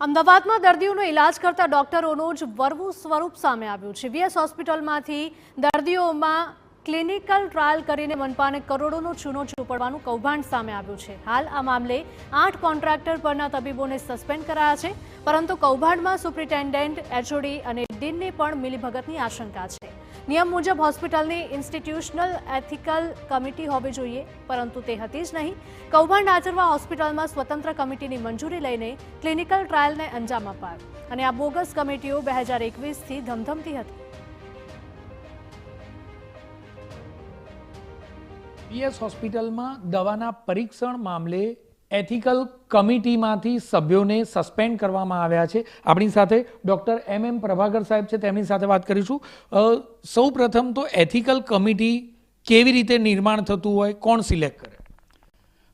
અમદાવાદમાં દર્દીઓનો ઇલાજ કરતા ડોક્ટરોનું જ વરવું સ્વરૂપ સામે આવ્યું છે। વીએસ હોસ્પિટલમાંથી દર્દીઓમાં ક્લિનિકલ ટ્રાયલ કરીને મનપાને કરોડોનો ચૂનો ચોપડવાનું કૌભાંડ સામે આવ્યું છે। હાલ આ મામલે 8 કોન્ટ્રાક્ટર પરના તબીબોને સસ્પેન્ડ કરાયા છે, પરંતુ કૌભાંડમાં સુપ્રિન્ટેન્ડન્ટ, એચઓડી અને ડીનની પણ મિલીભગતની આશંકા છે। નિયમ મુજબ હોસ્પિટલની ઇન્સ્ટિટ્યુશનલ એથિકલ કમિટી હોવી જોઈએ, પરંતુ તે હતી જ નહીં। કૌભાંડ આચરવા હોસ્પિટલમાં સ્વતંત્ર કમિટીની મંજૂરી લઈને ક્લિનિકલ ટ્રાયલને અંજામ અપાયો અને આ બોગસ કમિટીઓ 2021થી ધમધમતી હતી। વીએસ હોસ્પિટલમાં દવાના પરીક્ષણ મામલે એથિકલ કમિટીમાંથી સભ્યોને સસ્પેન્ડ કરવામાં આવ્યા છે। આપણી સાથે ડૉક્ટર એમ પ્રભાકર સાહેબ છે, તેમની સાથે વાત કરીશું। સૌ પ્રથમ તો એથિકલ કમિટી કેવી રીતે નિર્માણ થતું હોય, કોણ સિલેક્ટ કરે?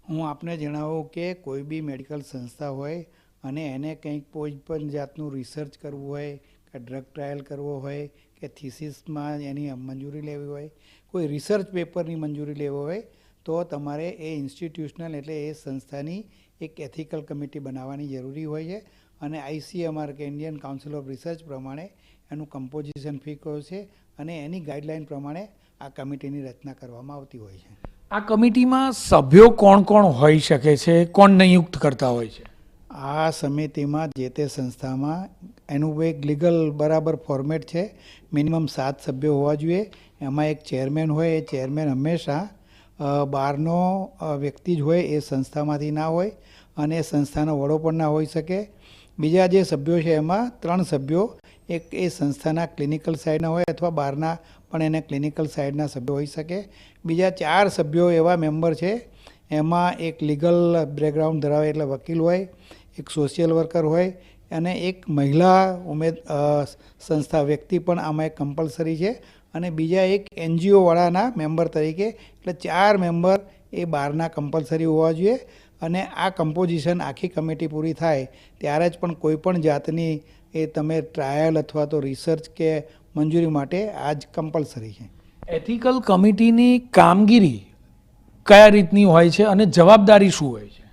હું આપને જણાવું કે કોઈ બી મેડિકલ સંસ્થા હોય અને એને કંઈક કોઈ પણ જાતનું રિસર્ચ કરવું હોય કે ડ્રગ ટ્રાયલ કરવો હોય કે થીસીસમાં એની મંજૂરી લેવી હોય, કોઈ રિસર્ચ પેપરની મંજૂરી લેવી હોય, તો તમારે એ ઇન્સ્ટિટ્યુશનલ એટલે એ સંસ્થાની એક એથિકલ કમિટી બનાવવાની જરૂરી હોય છે અને આઈસીએમઆર કે ઇન્ડિયન કાઉન્સિલ ઓફ રિસર્ચ પ્રમાણે એનું કમ્પોઝિશન ફિક્સ હોય છે અને એની ગાઈડલાઇન પ્રમાણે આ કમિટીની રચના કરવામાં આવતી હોય છે। આ કમિટીમાં સભ્યો કોણ કોણ હોઈ શકે છે, કોણ નિયુક્ત કરતા હોય છે? આ સમિતિમાં જે તે સંસ્થામાં એનું એક લીગલ બરાબર ફોર્મેટ છે। મિનિમમ 7 સભ્યો હોવા જોઈએ। એમાં એક ચેરમેન હોય, એ ચેરમેન હંમેશા બહારનો વ્યક્તિ જ હોય, એ સંસ્થામાંથી ના હોય અને એ સંસ્થાનો વડો પણ ના હોઈ શકે। બીજા જે સભ્યો છે એમાં 3 સભ્યો એક એ સંસ્થાના ક્લિનિકલ સાઇડના હોય અથવા બહારના પણ એને ક્લિનિકલ સાઇડના સભ્યો હોઈ શકે। બીજા 4 સભ્યો એવા મેમ્બર છે, એમાં એક લીગલ બેકગ્રાઉન્ડ ધરાવે એટલે વકીલ હોય, એક સોશિયલ વર્કર હોય અને એક મહિલા સંસ્થા વ્યક્તિ પણ આમાં એક કમ્પલસરી છે અને બીજા એક એનજીઓવાળાના મેમ્બર તરીકે, એટલે 4 મેમ્બર એ બહારના કમ્પલસરી હોવા જોઈએ અને આ કમ્પોઝિશન આખી કમિટી પૂરી થાય ત્યારે જ પણ કોઈ પણ જાતની એ તમે ટ્રાયલ અથવા તો રિસર્ચ કે મંજૂરી માટે આ જ કમ્પલસરી છે। એથિકલ કમિટીની કામગીરી કયા રીતની હોય છે અને જવાબદારી શું હોય છે?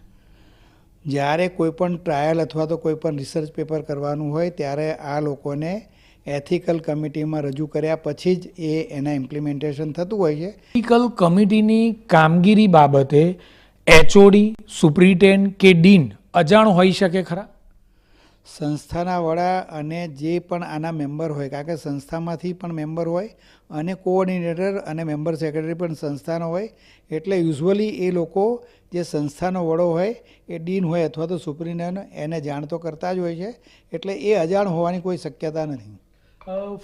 જ્યારે કોઈ પણ ટ્રાયલ અથવા તો કોઈ પણ રિસર્ચ પેપર કરવાનું હોય ત્યારે આ લોકોને એથિકલ કમિટીમાં રજૂ કર્યા પછી જ એના ઇમ્પ્લિમેન્ટેશન થતું હોય છે। એથિકલ કમિટીની કામગીરી બાબતે એચઓડી, સુપ્રિન્ટેન્ડન્ટ કે ડીન અજાણ હોઈ શકે ખરા? સંસ્થાના વડા અને જે પણ આના મેમ્બર હોય, કારણ કે સંસ્થામાંથી પણ મેમ્બર હોય અને કોઓર્ડિનેટર અને મેમ્બર સેક્રેટરી પણ સંસ્થાનો હોય, એટલે યુઝ્યુઅલી એ લોકો જે સંસ્થાનો વડો હોય એ ડીન હોય અથવા તો સુપ્રિન્ટેન્ડન્ટ એને જાણ તો કરતા જ હોય છે, એટલે એ અજાણ હોવાની કોઈ શક્યતા નથી।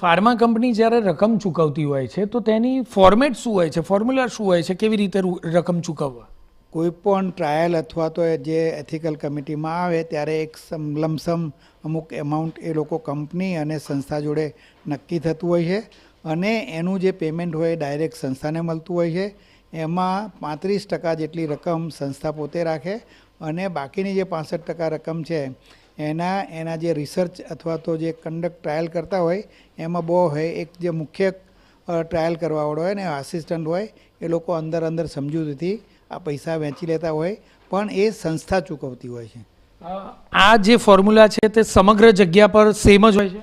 ફાર્મા કંપની જ્યારે રકમ ચૂકવતી હોય છે તો તેની ફોર્મેટ શું હોય છે, ફોર્મ્યુલા શું હોય છે, કેવી રીતે રકમ ચૂકવવા? કોઈ પણ ટ્રાયલ અથવા તો જે એથિકલ કમિટીમાં આવે ત્યારે એક લમસમ અમુક એમાઉન્ટ એ લોકો કંપની અને સંસ્થા જોડે નક્કી થતું હોય છે અને એનું જે પેમેન્ટ હોય ડાયરેક્ટ સંસ્થાને મળતું હોય છે। એમાં 35% જેટલી રકમ સંસ્થા પોતે રાખે અને બાકીની જે 65% રકમ છે એના જે રિસર્ચ અથવા તો જે કન્ડક્ટ ટ્રાયલ કરતા હોય એમાં બહુ હોય, એક જે મુખ્ય ટ્રાયલ કરવાવાળો હોય ને આસિસ્ટન્ટ હોય, એ લોકો અંદર સમજૂતીથી આ પૈસા વહેંચી લેતા હોય, પણ એ સંસ્થા ચૂકવતી હોય છે। આ જે ફોર્મ્યુલા છે તે સમગ્ર જગ્યા પર સેમ જ હોય છે?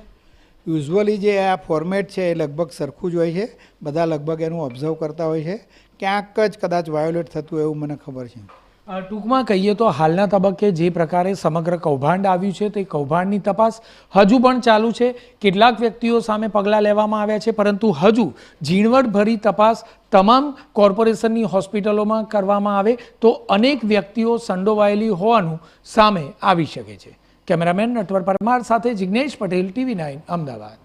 યુઝ્યુઅલી જે આ ફોર્મેટ છે એ લગભગ સરખું જ હોય છે, બધા લગભગ એનું ઓબ્ઝર્વ કરતા હોય છે। ક્યાંક જ કદાચ વાયોલેટ થતું એવું મને ખબર છે। ટૂંકમાં કહીએ તો હાલના તબક્કે જે પ્રકારે સમગ્ર કૌભાંડ આવ્યું છે તે કૌભાંડની તપાસ હજુ પણ ચાલુ છે। કેટલાક વ્યક્તિઓ સામે પગલાં લેવામાં આવ્યા છે, પરંતુ હજુ ઝીણવટભરી તપાસ તમામ કોર્પોરેશનની હોસ્પિટલોમાં કરવામાં આવે તો અનેક વ્યક્તિઓ સંડોવાયેલી હોવાનું સામે આવી શકે છે। કેમેરામેન નટવર પરમાર સાથે જિગ્નેશ પટેલ, TV9 અમદાવાદ।